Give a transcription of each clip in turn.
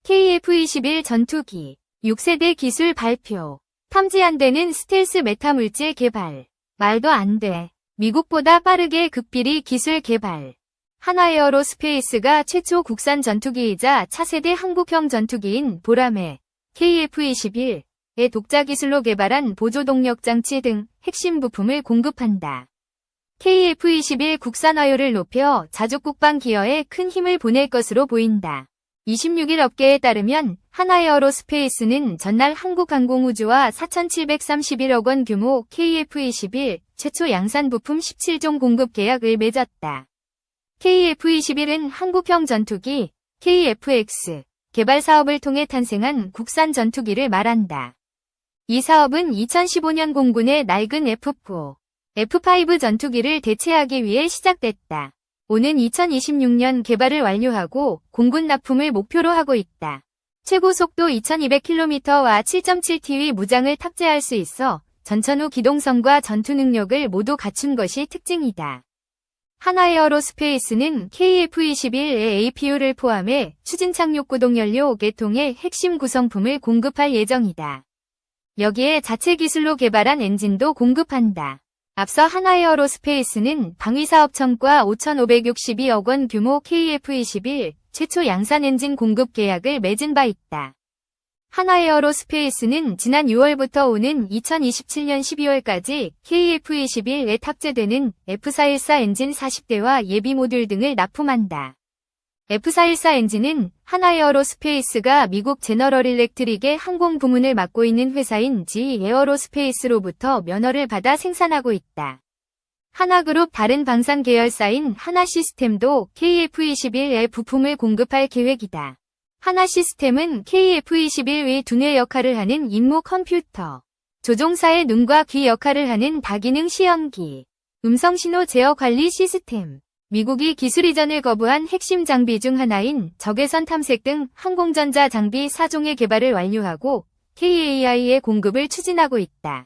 KF-21 전투기 6세대 기술 발표. 탐지 안 되는 스텔스 메타물질 개발. 말도 안 돼. 미국보다 빠르게 극비리 기술 개발. 한화에어로스페이스가 최초 국산 전투기이자 차세대 한국형 전투기인 보라매 KF-21의 독자 기술로 개발한 보조동력 장치 등 핵심 부품을 공급한다. KF-21 국산화율을 높여 자주국방 기여에 큰 힘을 보낼 것으로 보인다. 26일 업계에 따르면 한화에어로스페이스는 전날 한국항공우주와 4,731억 원 규모 KF-21 최초 양산 부품 17종 공급 계약을 맺었다. KF-21은 한국형 전투기 KF-X 개발 사업을 통해 탄생한 국산 전투기를 말한다. 이 사업은 2015년 공군의 낡은 F4, F5 전투기를 대체하기 위해 시작됐다. 오는 2026년 개발을 완료하고 공군 납품을 목표로 하고 있다. 최고 속도 2200km와 7.7T의 무장을 탑재할 수 있어 전천후 기동성과 전투 능력을 모두 갖춘 것이 특징이다. 한화에어로스페이스는 KF-21의 APU를 포함해 추진 착륙 구동연료 계통의 핵심 구성품을 공급할 예정이다. 여기에 자체 기술로 개발한 엔진도 공급한다. 앞서 한화에어로스페이스는 방위사업청과 5,562억 원 규모 KF-21 최초 양산 엔진 공급 계약을 맺은 바 있다. 한화에어로스페이스는 지난 6월부터 오는 2027년 12월까지 KF-21에 탑재되는 F414 엔진 40대와 예비 모듈 등을 납품한다. F414 엔진은 한화에어로스페이스가 미국 제너럴 일렉트릭의 항공 부문을 맡고 있는 회사인 GE 에어로스페이스로부터 면허를 받아 생산하고 있다. 한화그룹 다른 방산 계열사인 하나시스템도 KF-21에 부품을 공급할 계획이다. 하나시스템은 KF-21의 두뇌 역할을 하는 임무 컴퓨터, 조종사의 눈과 귀 역할을 하는 다기능 시험기, 음성신호 제어 관리 시스템, 미국이 기술 이전을 거부한 핵심 장비 중 하나인 적외선 탐색 등 항공전자 장비 4종의 개발을 완료하고 KAI의 공급을 추진하고 있다.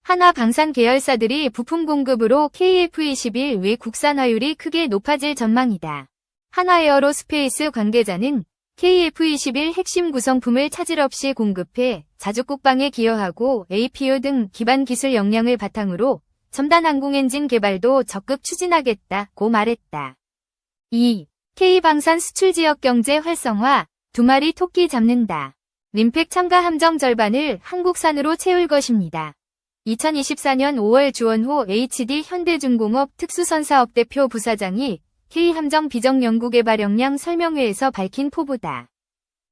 한화 방산 계열사들이 부품 공급으로 KF-21 외 국산화율이 크게 높아질 전망이다. 한화에어로스페이스 관계자는 KF-21 핵심 구성품을 차질 없이 공급해 자주국방에 기여하고 APU 등 기반 기술 역량을 바탕으로 첨단 항공엔진 개발도 적극 추진하겠다고 말했다. 2. K방산 수출지역 경제 활성화, 2마리 토끼 잡는다. 림팩 참가 함정 절반을 한국산으로 채울 것입니다. 2024년 5월 주원호 HD 현대중공업 특수선사업 대표 부사장이 K함정 비정연구개발 역량 설명회에서 밝힌 포부다.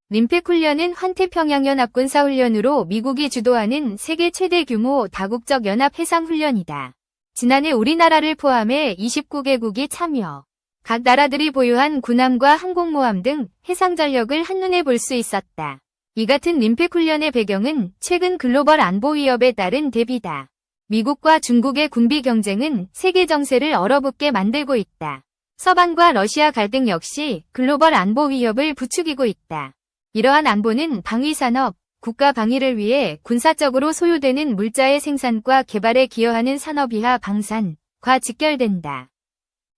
림팩 훈련은 환태평양연합군사훈련으로 미국이 주도하는 세계 최대 규모 다국적 연합 해상훈련이다. 지난해 우리나라를 포함해 29개국이 참여. 각 나라들이 보유한 군함과 항공모함 등 해상전력을 한눈에 볼 수 있었다. 이 같은 림팩 훈련의 배경은 최근 글로벌 안보 위협에 따른 대비다. 미국과 중국의 군비 경쟁은 세계 정세를 얼어붙게 만들고 있다. 서방과 러시아 갈등 역시 글로벌 안보 위협을 부추기고 있다. 이러한 안보는 방위산업, 국가 방위를 위해 군사적으로 소요되는 물자의 생산과 개발에 기여하는 산업이하 방산과 직결된다.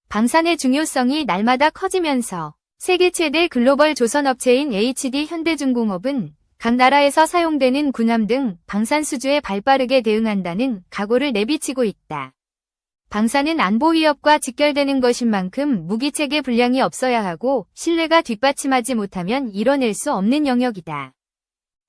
방산의 중요성이 날마다 커지면서 세계 최대 글로벌 조선업체인 HD 현대중공업은 각 나라에서 사용되는 군함 등 방산 수주에 발빠르게 대응한다는 각오를 내비치고 있다. 방산은 안보 위협과 직결되는 것인 만큼 무기체계 분량이 없어야 하고 신뢰가 뒷받침하지 못하면 이뤄낼 수 없는 영역이다.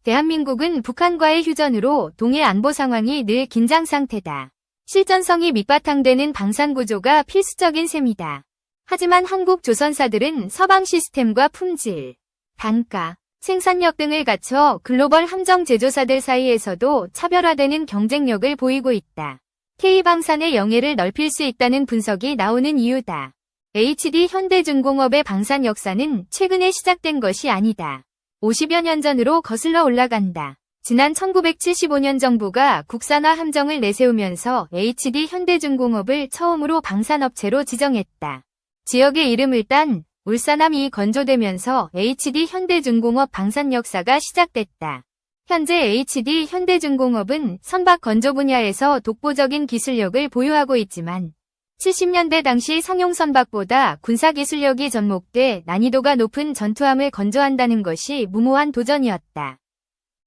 대한민국은 북한과의 휴전으로 동해 안보 상황이 늘 긴장 상태다. 실전성이 밑바탕되는 방산 구조가 필수적인 셈이다. 하지만 한국 조선사들은 서방 시스템과 품질, 단가, 생산력 등을 갖춰 글로벌 함정 제조사들 사이에서도 차별화되는 경쟁력을 보이고 있다. K방산의 영예를 넓힐 수 있다는 분석이 나오는 이유다. HD 현대중공업의 방산 역사는 최근에 시작된 것이 아니다. 50여 년 전으로 거슬러 올라간다. 지난 1975년 정부가 국산화 함정을 내세우면서 HD 현대중공업을 처음으로 방산업체로 지정했다. 지역의 이름을 딴 울산함이 건조되면서 HD 현대중공업 방산 역사가 시작됐다. 현재 HD 현대중공업은 선박 건조 분야에서 독보적인 기술력을 보유하고 있지만 70년대 당시 상용 선박보다 군사기술력이 접목돼 난이도가 높은 전투함을 건조한다는 것이 무모한 도전이었다.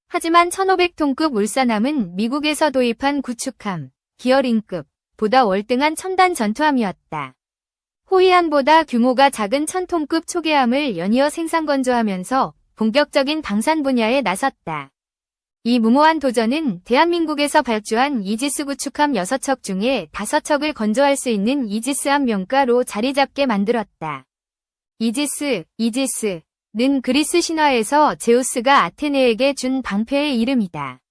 하지만 1500톤급 울산함은 미국에서 도입한 구축함, 기어링급, 보다 월등한 첨단 전투함이었다. 호위함보다 규모가 작은 1000톤급 초계함을 연이어 생산 건조하면서 본격적인 방산 분야에 나섰다. 이 무모한 도전은 대한민국에서 발주한 이지스 구축함 6척 중에 5척을 건조할 수 있는 이지스함 명가로 자리잡게 만들었다. 이지스는 그리스 신화에서 제우스가 아테네에게 준 방패의 이름이다.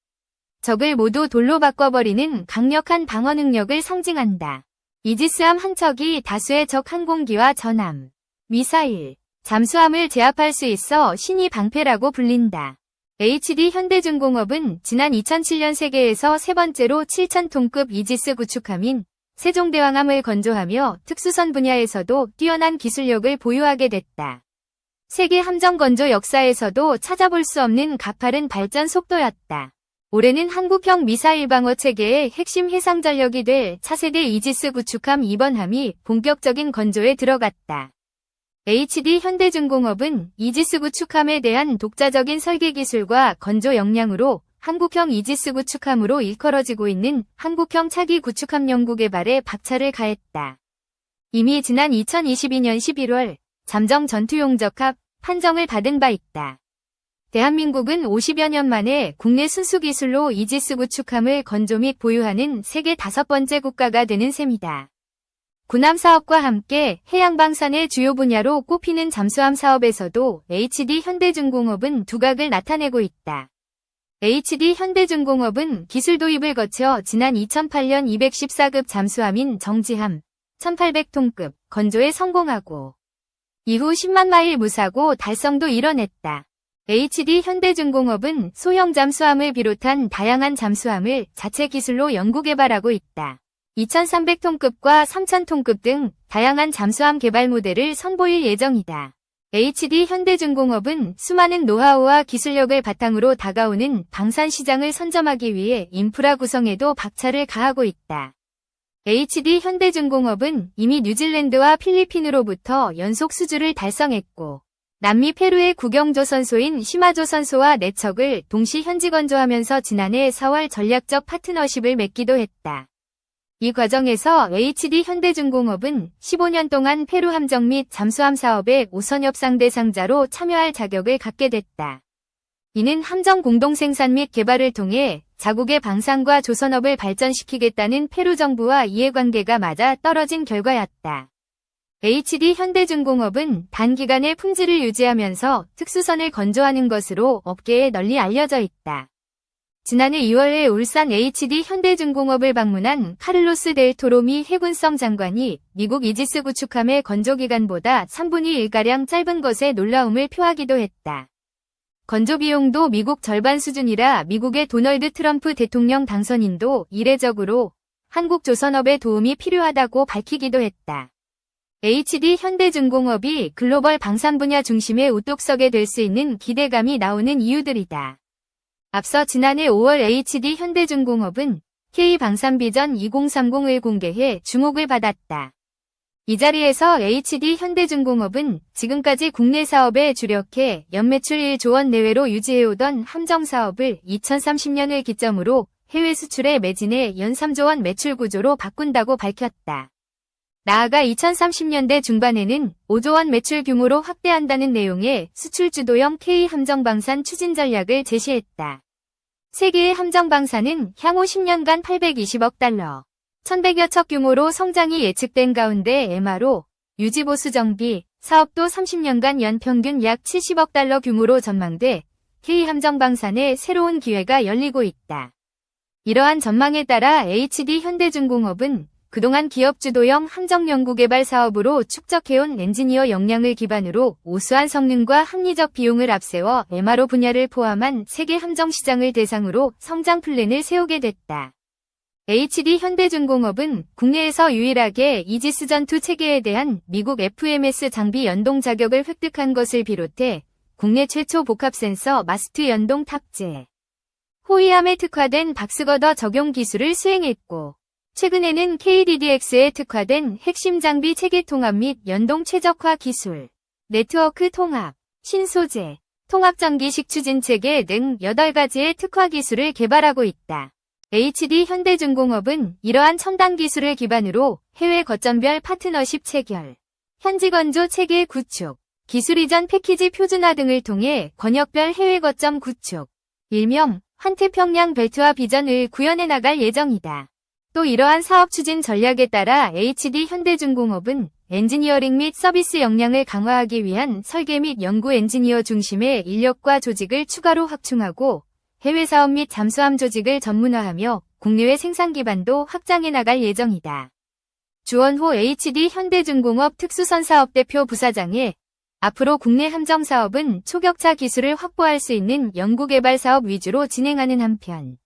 적을 모두 돌로 바꿔버리는 강력한 방어 능력을 상징한다. 이지스함 한 척이 다수의 적 항공기와 전함, 미사일, 잠수함을 제압할 수 있어 신이 방패라고 불린다. HD 현대중공업은 지난 2007년 세계에서 세 번째로 7000톤급 이지스 구축함인 세종대왕함을 건조하며 특수선 분야에서도 뛰어난 기술력을 보유하게 됐다. 세계 함정 건조 역사에서도 찾아볼 수 없는 가파른 발전 속도였다. 올해는 한국형 미사일 방어 체계의 핵심 해상 전력이 될 차세대 이지스 구축함 2번함이 본격적인 건조에 들어갔다. HD 현대중공업은 이지스 구축함에 대한 독자적인 설계 기술과 건조 역량으로 한국형 이지스 구축함으로 일컬어지고 있는 한국형 차기 구축함 연구 개발에 박차를 가했다. 이미 지난 2022년 11월 잠정 전투용 적합 판정을 받은 바 있다. 대한민국은 50여 년 만에 국내 순수 기술로 이지스 구축함을 건조 및 보유하는 세계 5번째 국가가 되는 셈이다. 군함 사업과 함께 해양방산의 주요 분야로 꼽히는 잠수함 사업에서도 HD 현대중공업은 두각을 나타내고 있다. HD 현대중공업은 기술 도입을 거쳐 지난 2008년 214급 잠수함인 정지함 1800톤급 건조에 성공하고 이후 10만 마일 무사고 달성도 이뤄냈다. HD 현대중공업은 소형 잠수함을 비롯한 다양한 잠수함을 자체 기술로 연구개발하고 있다. 2300톤급과 3000톤급 등 다양한 잠수함 개발 모델을 선보일 예정이다. HD 현대중공업은 수많은 노하우와 기술력을 바탕으로 다가오는 방산 시장을 선점하기 위해 인프라 구성에도 박차를 가하고 있다. HD 현대중공업은 이미 뉴질랜드와 필리핀으로부터 연속 수주를 달성했고 남미 페루의 국영조선소인 시마조선소와 4척을 동시 현지 건조하면서 지난해 4월 전략적 파트너십을 맺기도 했다. 이 과정에서 HD 현대중공업은 15년 동안 페루 함정 및 잠수함 사업의 우선협상 대상자로 참여할 자격을 갖게 됐다. 이는 함정 공동생산 및 개발을 통해 자국의 방산과 조선업을 발전시키겠다는 페루 정부와 이해관계가 맞아 떨어진 결과였다. HD 현대중공업은 단기간에 품질을 유지하면서 특수선을 건조하는 것으로 업계에 널리 알려져 있다. 지난해 2월에 울산 HD 현대중공업을 방문한 카를로스 델 토로 미 해군성 장관이 미국 이지스 구축함의 건조 기간보다 3분의 1가량 짧은 것에 놀라움을 표하기도 했다. 건조 비용도 미국 절반 수준이라 미국의 도널드 트럼프 대통령 당선인도 이례적으로 한국 조선업에 도움이 필요하다고 밝히기도 했다. HD 현대중공업이 글로벌 방산 분야 중심에 우뚝 서게 될 수 있는 기대감이 나오는 이유들이다. 앞서 지난해 5월 HD 현대중공업은 K방산비전 2030을 공개해 주목을 받았다. 이 자리에서 HD 현대중공업은 지금까지 국내 사업에 주력해 연매출 1조 원 내외로 유지해오던 함정 사업을 2030년을 기점으로 해외 수출에 매진해 연 3조 원 매출 구조로 바꾼다고 밝혔다. 나아가 2030년대 중반에는 5조 원 매출 규모로 확대한다는 내용의 수출 주도형 K함정방산 추진 전략을 제시했다. 세계의 함정방산은 향후 10년간 820억 달러, 1100여 척 규모로 성장이 예측된 가운데 MRO, 유지보수 정비, 사업도 30년간 연평균 약 70억 달러 규모로 전망돼 K함정방산에 새로운 기회가 열리고 있다. 이러한 전망에 따라 HD 현대중공업은 그동안 기업 주도형 함정 연구개발 사업으로 축적해온 엔지니어 역량을 기반으로 우수한 성능과 합리적 비용을 앞세워 MRO 분야를 포함한 세계 함정 시장을 대상으로 성장 플랜을 세우게 됐다. HD 현대중공업은 국내에서 유일하게 이지스 전투 체계에 대한 미국 FMS 장비 연동 자격을 획득한 것을 비롯해 국내 최초 복합 센서 마스트 연동 탑재, 호위함에 특화된 박스거더 적용 기술을 수행했고 최근에는 KDDX에 특화된 핵심 장비 체계 통합 및 연동 최적화 기술, 네트워크 통합, 신소재, 통합전기식 추진 체계 등 8가지의 특화 기술을 개발하고 있다. HD 현대중공업은 이러한 첨단 기술을 기반으로 해외 거점별 파트너십 체결, 현지 건조 체계 구축, 기술 이전 패키지 표준화 등을 통해 권역별 해외 거점 구축, 일명 환태평양 벨트화 비전을 구현해 나갈 예정이다. 또 이러한 사업 추진 전략에 따라 HD 현대중공업은 엔지니어링 및 서비스 역량을 강화하기 위한 설계 및 연구 엔지니어 중심의 인력과 조직을 추가로 확충하고 해외 사업 및 잠수함 조직을 전문화하며 국내외 생산 기반도 확장해 나갈 예정이다. 주원호 HD 현대중공업 특수선사업 대표 부사장의 앞으로 국내 함정 사업은 초격차 기술을 확보할 수 있는 연구개발 사업 위주로 진행하는 한편